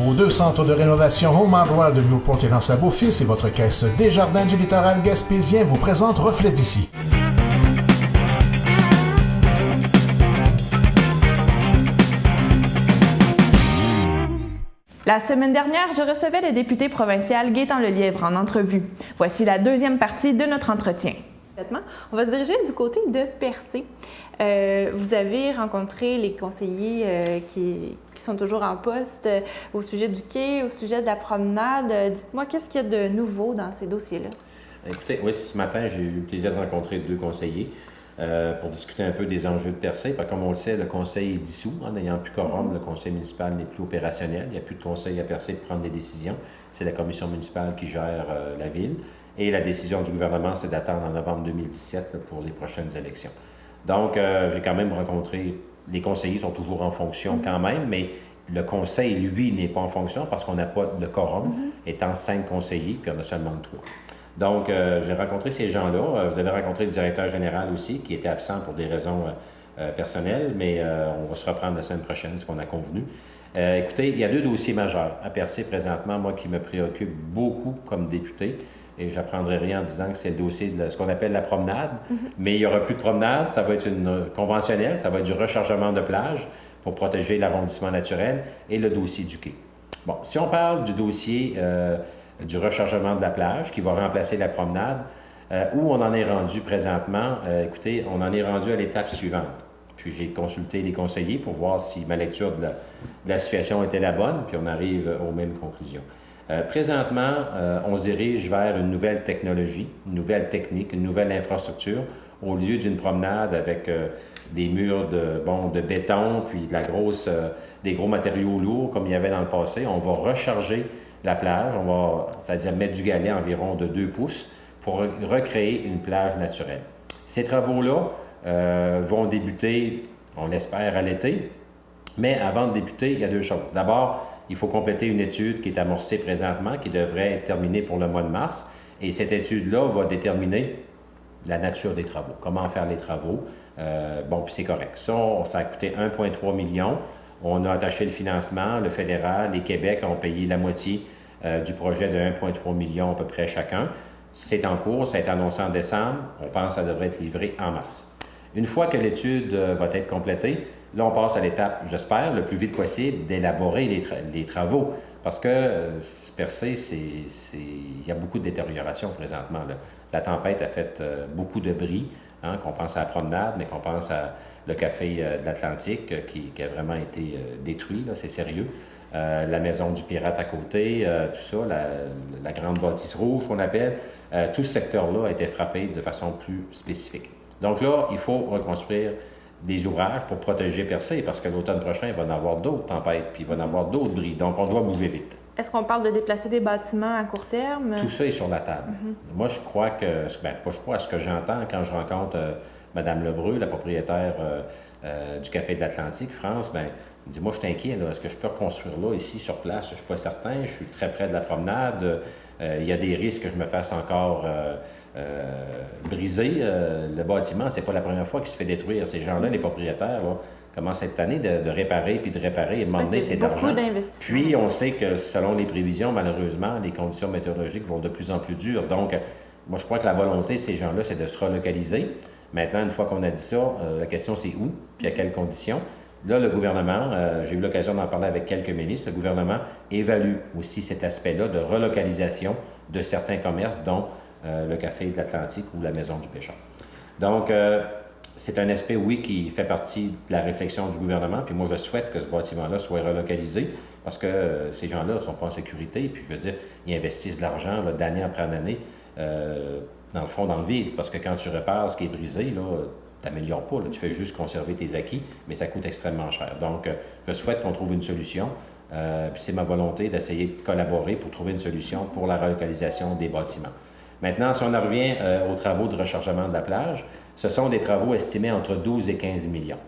Vos 2 centres de rénovation Home Hardware de Newport et L'Anse-à-Beaufils et votre caisse Desjardins du littoral gaspésien vous présentent Reflet d'ici. La semaine dernière, je recevais le député provincial Gaétan Lelièvre en entrevue. Voici la deuxième partie de notre entretien. On va se diriger du côté de Percé. Vous avez rencontré les conseillers qui sont toujours en poste au sujet du quai, au sujet de la promenade. Dites-moi, qu'est-ce qu'il y a de nouveau dans ces dossiers-là? Écoutez, oui, ce matin, j'ai eu le plaisir de rencontrer 2 conseillers pour discuter un peu des enjeux de Percé. Comme on le sait, le conseil est dissous. En n'ayant plus quorum, le conseil municipal n'est plus opérationnel. Il n'y a plus de conseil à Percé pour prendre des décisions. C'est la commission municipale qui gère la ville. Et la décision du gouvernement, c'est d'attendre en novembre 2017 pour les prochaines élections. Donc, j'ai quand même rencontré, les conseillers sont toujours en fonction quand même, mais le conseil, lui, n'est pas en fonction parce qu'on n'a pas de quorum, étant 5 conseillers, puis on a seulement 3. Donc, j'ai rencontré ces gens-là. Je devais rencontrer le directeur général aussi, qui était absent pour des raisons personnelles, mais on va se reprendre la semaine prochaine, ce qu'on a convenu. Écoutez, il y a 2 dossiers majeurs à Percé présentement, moi, qui me préoccupent beaucoup comme député. Et je n'apprendrai rien en disant que c'est le dossier de ce qu'on appelle la promenade. Mais il n'y aura plus de promenade, ça va être une conventionnelle, ça va être du rechargement de plage pour protéger l'arrondissement naturel et le dossier du quai. Bon, si on parle du dossier du rechargement de la plage qui va remplacer la promenade, où on en est rendu présentement, écoutez, on en est rendu à l'étape suivante. Puis j'ai consulté les conseillers pour voir si ma lecture de la situation était la bonne, puis on arrive aux mêmes conclusions. Présentement, on se dirige vers une nouvelle technologie, une nouvelle technique, une nouvelle infrastructure, au lieu d'une promenade avec des murs de béton, puis des gros matériaux lourds comme il y avait dans le passé. On va recharger la plage, c'est-à-dire mettre du galet environ de 2 pouces pour recréer une plage naturelle. Ces travaux-là vont débuter, on l'espère, à l'été, mais avant de débuter, il y a 2 choses. D'abord, il faut compléter une étude qui est amorcée présentement, qui devrait être terminée pour le mois de mars. Et cette étude-là va déterminer la nature des travaux, comment faire les travaux. Puis c'est correct. Ça a coûté 1,3 million. On a attaché le financement. Le fédéral et Québec ont payé la moitié du projet de 1,3 million à peu près chacun. C'est en cours, ça a été annoncé en décembre. On pense que ça devrait être livré en mars. Une fois que l'étude va être complétée, là, on passe à l'étape, j'espère, le plus vite possible, d'élaborer les travaux. Parce que Percé, il y a beaucoup de détérioration présentement. Là. La tempête a fait beaucoup de bris, qu'on pense à la promenade, mais qu'on pense à le café de l'Atlantique qui a vraiment été détruit, là, c'est sérieux. La maison du pirate à côté, tout ça, la grande bâtisse rouge qu'on appelle, tout ce secteur-là a été frappé de façon plus spécifique. Donc là, il faut reconstruire des ouvrages pour protéger Percé, parce que l'automne prochain, il va y en avoir d'autres tempêtes, puis il va y en avoir d'autres bris. Donc, on doit bouger vite. Est-ce qu'on parle de déplacer des bâtiments à court terme? Tout ça est sur la table. Moi, je crois que, ce que j'entends quand je rencontre Mme Lebreu, la propriétaire du Café de l'Atlantique, France, elle me dit, moi, je suis inquiet, est-ce que je peux reconstruire là, ici, sur place? Je ne suis pas certain, je suis très près de la promenade, il y a des risques que je me fasse encore briser. Le bâtiment, c'est pas la première fois qu'il se fait détruire. Ces gens-là, les propriétaires, là, commencent cette année de réparer, puis de réparer et de demander cet argent. Puis, on sait que selon les prévisions, malheureusement, les conditions météorologiques vont de plus en plus dures. Donc, moi, je crois que la volonté de ces gens-là, c'est de se relocaliser. Maintenant, une fois qu'on a dit ça, la question, c'est où, puis à quelles conditions. Là, le gouvernement, j'ai eu l'occasion d'en parler avec quelques ministres, le gouvernement évalue aussi cet aspect-là de relocalisation de certains commerces, dont le Café de l'Atlantique ou la Maison du Pêcheur. Donc, c'est un aspect, oui, qui fait partie de la réflexion du gouvernement. Puis moi, je souhaite que ce bâtiment-là soit relocalisé parce que ces gens-là ne sont pas en sécurité. Puis, je veux dire, ils investissent de l'argent d'année après année, dans le fond, dans le vide. Parce que quand tu répares ce qui est brisé, là, tu n'améliores pas. Là, tu fais juste conserver tes acquis, mais ça coûte extrêmement cher. Donc, je souhaite qu'on trouve une solution. Puis c'est ma volonté d'essayer de collaborer pour trouver une solution pour la relocalisation des bâtiments. Maintenant, si on en revient aux travaux de rechargement de la plage, ce sont des travaux estimés entre 12 et 15 millions.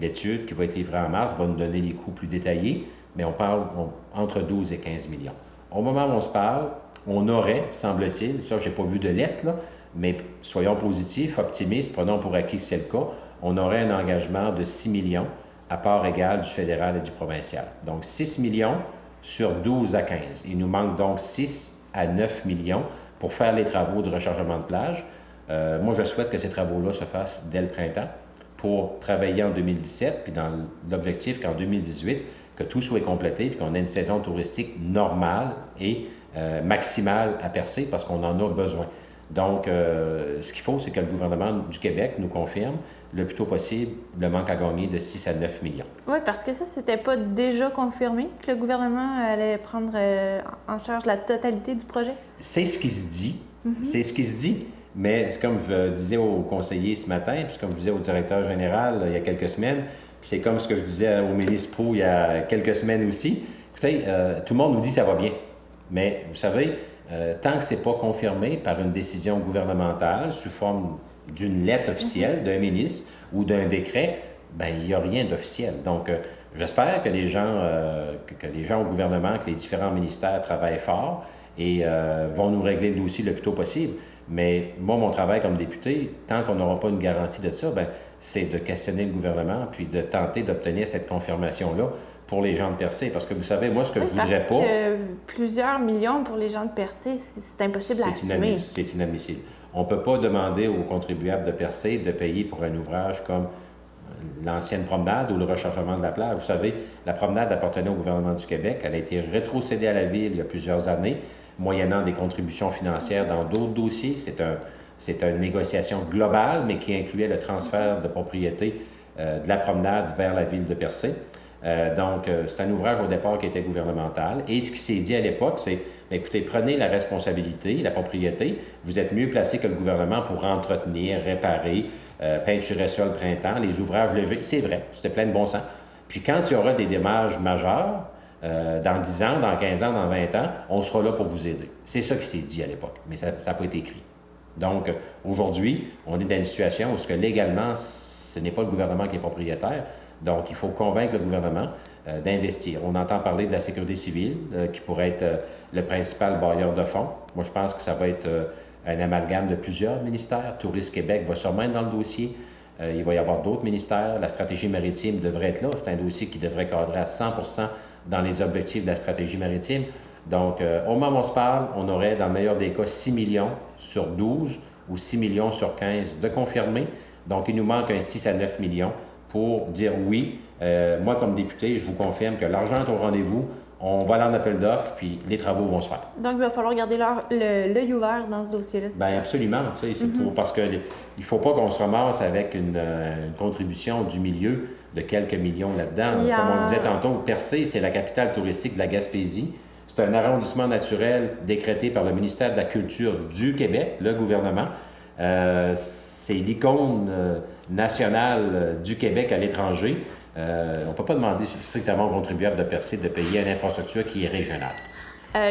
L'étude qui va être livrée en mars va nous donner les coûts plus détaillés, mais on parle entre 12 et 15 millions. Au moment où on se parle, on aurait, semble-t-il, ça, je n'ai pas vu de lettre, là, mais soyons positifs, optimistes, prenons pour acquis que c'est le cas, on aurait un engagement de 6 millions à part égale du fédéral et du provincial. Donc, 6 millions sur 12 à 15. Il nous manque donc 6 à 9 millions pour faire les travaux de rechargement de plage. Moi, je souhaite que ces travaux-là se fassent dès le printemps pour travailler en 2017, puis dans l'objectif qu'en 2018, que tout soit complété, puis qu'on ait une saison touristique normale et maximale à Percé, parce qu'on en a besoin. Donc, ce qu'il faut, c'est que le gouvernement du Québec nous confirme le plus tôt possible le manque à gagner de 6 à 9 millions. Oui, parce que ça, c'était pas déjà confirmé que le gouvernement allait prendre en charge la totalité du projet? C'est ce qui se dit. C'est ce qui se dit. Mais c'est comme je disais au conseiller ce matin, puis comme je disais au directeur général il y a quelques semaines, puis c'est comme ce que je disais au ministre Proulx il y a quelques semaines aussi. Écoutez, tout le monde nous dit que ça va bien. Mais vous savez, tant que ce n'est pas confirmé par une décision gouvernementale sous forme d'une lettre officielle d'un ministre ou d'un décret, bien, il n'y a rien d'officiel. Donc, j'espère que les gens au gouvernement, que les différents ministères travaillent fort et vont nous régler le dossier le plus tôt possible. Mais moi, mon travail comme député, tant qu'on n'aura pas une garantie de ça, bien, c'est de questionner le gouvernement puis de tenter d'obtenir cette confirmation-là pour les gens de Percé. Parce que vous savez, moi, ce que je voudrais pas... Parce que plusieurs millions pour les gens de Percé, c'est impossible à assumer. C'est inadmissible. On ne peut pas demander aux contribuables de Percé de payer pour un ouvrage comme l'ancienne promenade ou le rechargement de la plage. Vous savez, la promenade appartenait au gouvernement du Québec. Elle a été rétrocédée à la Ville il y a plusieurs années, moyennant des contributions financières dans d'autres dossiers. C'est une négociation globale, mais qui incluait le transfert de propriété de la promenade vers la Ville de Percé. Donc, c'est un ouvrage au départ qui était gouvernemental. Et ce qui s'est dit à l'époque, c'est, écoutez, prenez la responsabilité, la propriété. Vous êtes mieux placé que le gouvernement pour entretenir, réparer, peinturer ça le printemps, les ouvrages légers. C'est vrai, c'était plein de bon sens. Puis quand il y aura des dommages majeurs, dans 10 ans, dans 15 ans, dans 20 ans, on sera là pour vous aider. C'est ça qui s'est dit à l'époque, mais ça n'a pas été écrit. Donc, aujourd'hui, on est dans une situation où, légalement, ce n'est pas le gouvernement qui est propriétaire. Donc, il faut convaincre le gouvernement d'investir. On entend parler de la sécurité civile, qui pourrait être le principal bailleur de fonds. Moi, je pense que ça va être un amalgame de plusieurs ministères. Tourisme Québec va sûrement être dans le dossier. Il va y avoir d'autres ministères. La stratégie maritime devrait être là. C'est un dossier qui devrait cadrer à 100% dans les objectifs de la stratégie maritime. Donc, au moment où on se parle, on aurait, dans le meilleur des cas, 6 millions sur 12 ou 6 millions sur 15 de confirmés. Donc, il nous manque un 6 à 9 millions pour dire oui. Moi, comme député, je vous confirme que l'argent est au rendez-vous. On va aller en appel d'offres, puis les travaux vont se faire. Donc, il va falloir garder l'œil ouvert dans ce dossier-là. Bien, absolument. Tu sais, parce qu'il ne faut pas qu'on se ramasse avec une contribution du milieu de quelques millions là-dedans. Comme on disait tantôt, Percé, c'est la capitale touristique de la Gaspésie. C'est un arrondissement naturel décrété par le ministère de la Culture du Québec, le gouvernement. C'est l'icône nationale du Québec à l'étranger. On ne peut pas demander strictement aux contribuables de Percé de payer une infrastructure qui est régionale.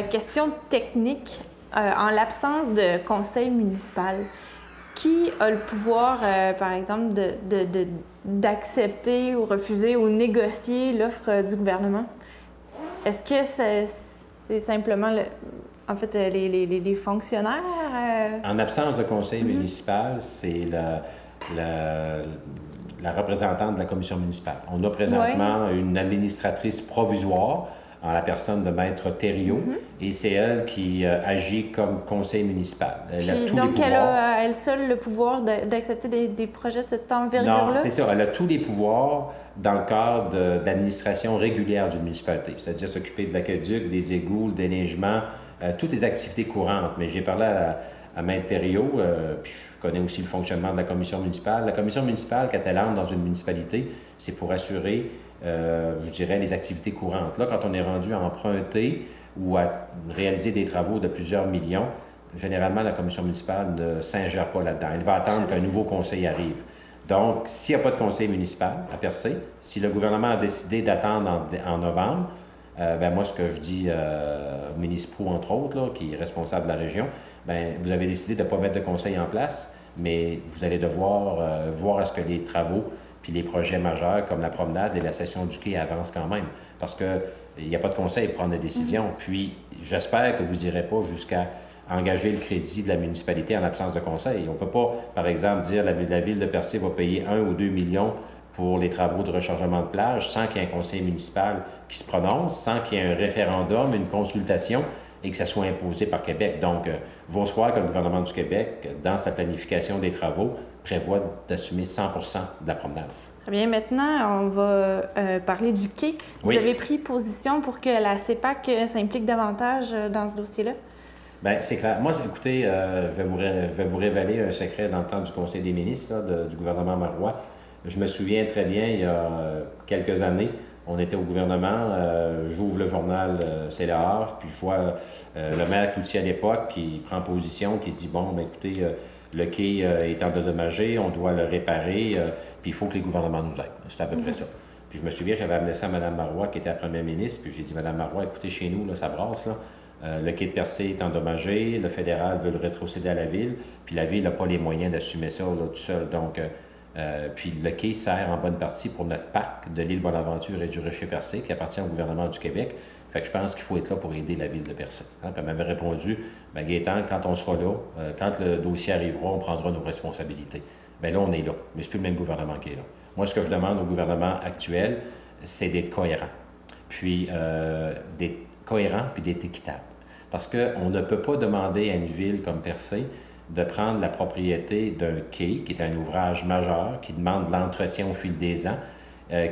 Question technique. En l'absence de conseil municipal, qui a le pouvoir, par exemple, d'accepter ou refuser ou négocier l'offre du gouvernement? Est-ce que c'est simplement les fonctionnaires? En absence de conseil municipal, c'est la représentante de la commission municipale. On a présentement une administratrice provisoire en la personne de Maître Thériault, et c'est elle qui agit comme conseil municipal. Elle a tous les pouvoirs. Elle a elle seule le pouvoir d'accepter des projets de cette envergure-là? Non, c'est ça. Elle a tous les pouvoirs dans le cadre de l'administration régulière d'une municipalité, c'est-à-dire s'occuper de l'aqueduc, des égouts, le déneigement, toutes les activités courantes. Mais j'ai parlé à Maître Thériault, puis je connais aussi le fonctionnement de la commission municipale. La commission municipale, quand elle entre dans une municipalité, c'est pour assurer, je dirais, les activités courantes. Là, quand on est rendu à emprunter ou à réaliser des travaux de plusieurs millions, généralement, la commission municipale ne s'ingère pas là-dedans. Elle va attendre qu'un nouveau conseil arrive. Donc, s'il n'y a pas de conseil municipal à Percé, si le gouvernement a décidé d'attendre en novembre, ben moi, ce que je dis au ministre Proulx, entre autres, là, qui est responsable de la région, ben vous avez décidé de ne pas mettre de conseil en place, mais vous allez devoir voir à ce que les travaux puis les projets majeurs comme la promenade et la session du quai avancent quand même. Parce qu'il n'y a pas de conseil pour prendre des décisions. Puis, j'espère que vous n'irez pas jusqu'à engager le crédit de la municipalité en absence de conseil. On ne peut pas, par exemple, dire que la Ville de Percé va payer 1 ou 2 millions pour les travaux de rechargement de plage sans qu'il y ait un conseil municipal qui se prononce, sans qu'il y ait un référendum, une consultation et que ça soit imposé par Québec. Donc, vous croire que le gouvernement du Québec, dans sa planification des travaux, prévoit d'assumer 100 de la promenade. Très bien. Maintenant, on va parler du quai. Vous Oui. avez pris position pour que la CEPAC s'implique davantage dans ce dossier-là? Bien, c'est clair. Moi, écoutez, je vais vous révéler un secret dans le temps du Conseil des ministres là, du gouvernement Marois. Je me souviens très bien, il y a quelques années, on était au gouvernement, j'ouvre le journal C'est l'heure, puis je vois le maire Cloutier à l'époque qui prend position, qui dit, bon, bien, écoutez, le quai est endommagé, on doit le réparer, puis il faut que les gouvernements nous aident. C'est à peu près ça. Puis je me souviens, j'avais amené ça à Mme Marois, qui était la première ministre, puis j'ai dit, Mme Marois, écoutez, chez nous, là, ça brasse, là. Le quai de Percé est endommagé, le fédéral veut le rétrocéder à la ville, puis la ville n'a pas les moyens d'assumer ça là, tout seul. Donc, puis le quai sert en bonne partie pour notre parc de l'île Bonaventure et du Rocher-Percé, qui appartient au gouvernement du Québec. Fait que je pense qu'il faut être là pour aider la ville de Percé. Hein? Puis elle m'avait répondu, bien Gaétan, quand on sera là, quand le dossier arrivera, on prendra nos responsabilités. Bien là, on est là, mais c'est plus le même gouvernement qui est là. Moi, ce que je demande au gouvernement actuel, c'est d'être cohérent. Puis d'être cohérent puis d'être équitable. Parce qu'on ne peut pas demander à une ville comme Percé de prendre la propriété d'un quai, qui est un ouvrage majeur, qui demande de l'entretien au fil des ans,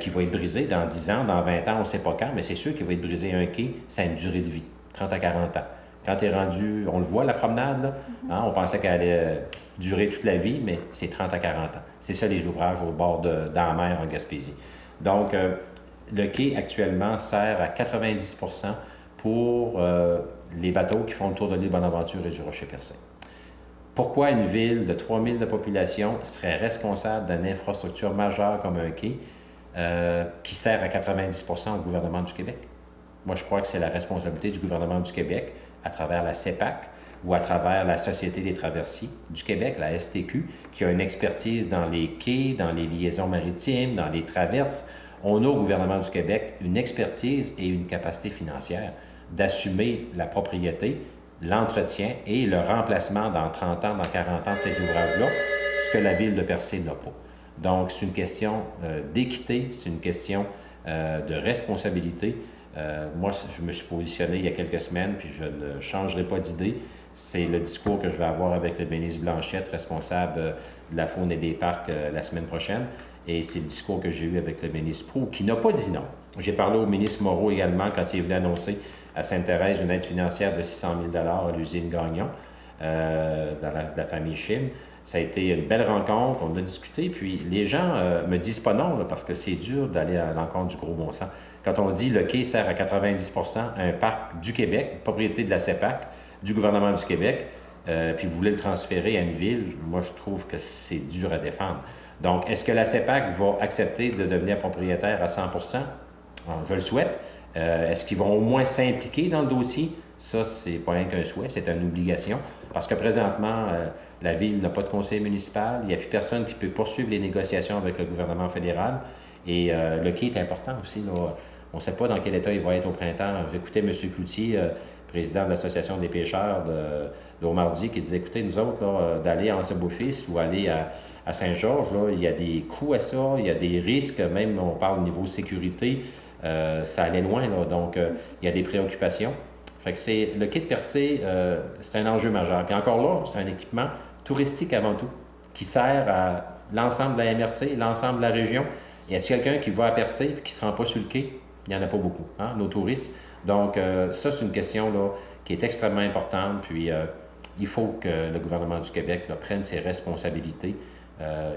qui va être brisé dans 10 ans, dans 20 ans, on ne sait pas quand, mais c'est sûr qu'il va être brisé un quai, ça a une durée de vie, 30 à 40 ans. Quand tu es rendu, on le voit, la promenade, là, hein, on pensait qu'elle allait durer toute la vie, mais c'est 30 à 40 ans. C'est ça les ouvrages au bord dans la mer en Gaspésie. Donc, le quai actuellement sert à 90 % pour les bateaux qui font le tour de l'île Bonaventure et du Rocher-Percé. Pourquoi une ville de 3000 de population serait responsable d'une infrastructure majeure comme un quai qui sert à 90 % au gouvernement du Québec? Moi, je crois que c'est la responsabilité du gouvernement du Québec à travers la CEPAC ou à travers la Société des traversiers du Québec, la STQ, qui a une expertise dans les quais, dans les liaisons maritimes, dans les traverses. On a au gouvernement du Québec une expertise et une capacité financière d'assumer la propriété, l'entretien et le remplacement dans 30 ans, dans 40 ans de ces ouvrages-là, ce que la ville de Percé n'a pas. Donc, c'est une question d'équité, c'est une question de responsabilité. Moi, je me suis positionné il y a quelques semaines, puis je ne changerai pas d'idée. C'est le discours que je vais avoir avec le ministre Blanchette, responsable de la faune et des parcs la semaine prochaine. Et c'est le discours que j'ai eu avec le ministre Proulx, qui n'a pas dit non. J'ai parlé au ministre Moreau également quand il est venu annoncer à Sainte-Thérèse une aide financière de 600 000 à l'usine Gagnon, dans la famille Chim. Ça a été une belle rencontre, on a discuté, puis les gens me disent pas non, là, parce que c'est dur d'aller à l'encontre du gros bon sens. Quand on dit le quai sert à 90 % à un parc du Québec, propriété de la CEPAC, du gouvernement du Québec, puis vous voulez le transférer à une ville, moi je trouve que c'est dur à défendre. Donc, est-ce que la CEPAC va accepter de devenir propriétaire à 100 % Je le souhaite. Est-ce qu'ils vont au moins s'impliquer dans le dossier? Ça, c'est pas rien qu'un souhait, c'est une obligation. Parce que présentement, la ville n'a pas de conseil municipal, il n'y a plus personne qui peut poursuivre les négociations avec le gouvernement fédéral. Et le quai est important aussi. Là. On ne sait pas dans quel état il va être au printemps. J'écoutais M. Cloutier, président de l'Association des pêcheurs de Haut-Mardy, qui disait, écoutez, nous autres, là, d'aller à Anse-Beaufils ou aller à Saint-Georges, là, il y a des coûts à ça, il y a des risques, même on parle au niveau sécurité, ça allait loin, là, donc il y a des préoccupations. Fait que le quai de Percé, c'est un enjeu majeur. Puis encore là, c'est un équipement touristique avant tout, qui sert à l'ensemble de la MRC, l'ensemble de la région. Et est-ce quelqu'un qui va à Percé et qui ne se rend pas sur le quai? Il n'y en a pas beaucoup, hein, nos touristes. Donc ça, c'est une question là, qui est extrêmement importante. Puis il faut que le gouvernement du Québec là, prenne ses responsabilités.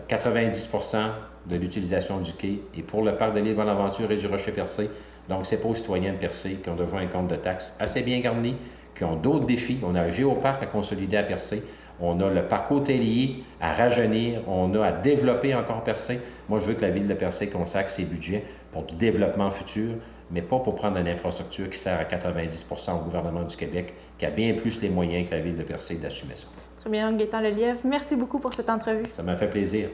90 % de l'utilisation du quai est pour le parc de l'île Bonaventure et du Rocher-Percé. Donc, c'est pas aux citoyens de Percé qui ont déjà un compte de taxes assez bien garni, qui ont d'autres défis. On a le géoparc à consolider à Percé. On a le parc hôtelier à rajeunir. On a à développer encore Percé. Moi, je veux que la ville de Percé consacre ses budgets pour du développement futur, mais pas pour prendre une infrastructure qui sert à 90 % au gouvernement du Québec, qui a bien plus les moyens que la ville de Percé d'assumer ça. Très bien, Gaétan Lelièvre. Merci beaucoup pour cette entrevue. Ça m'a fait plaisir.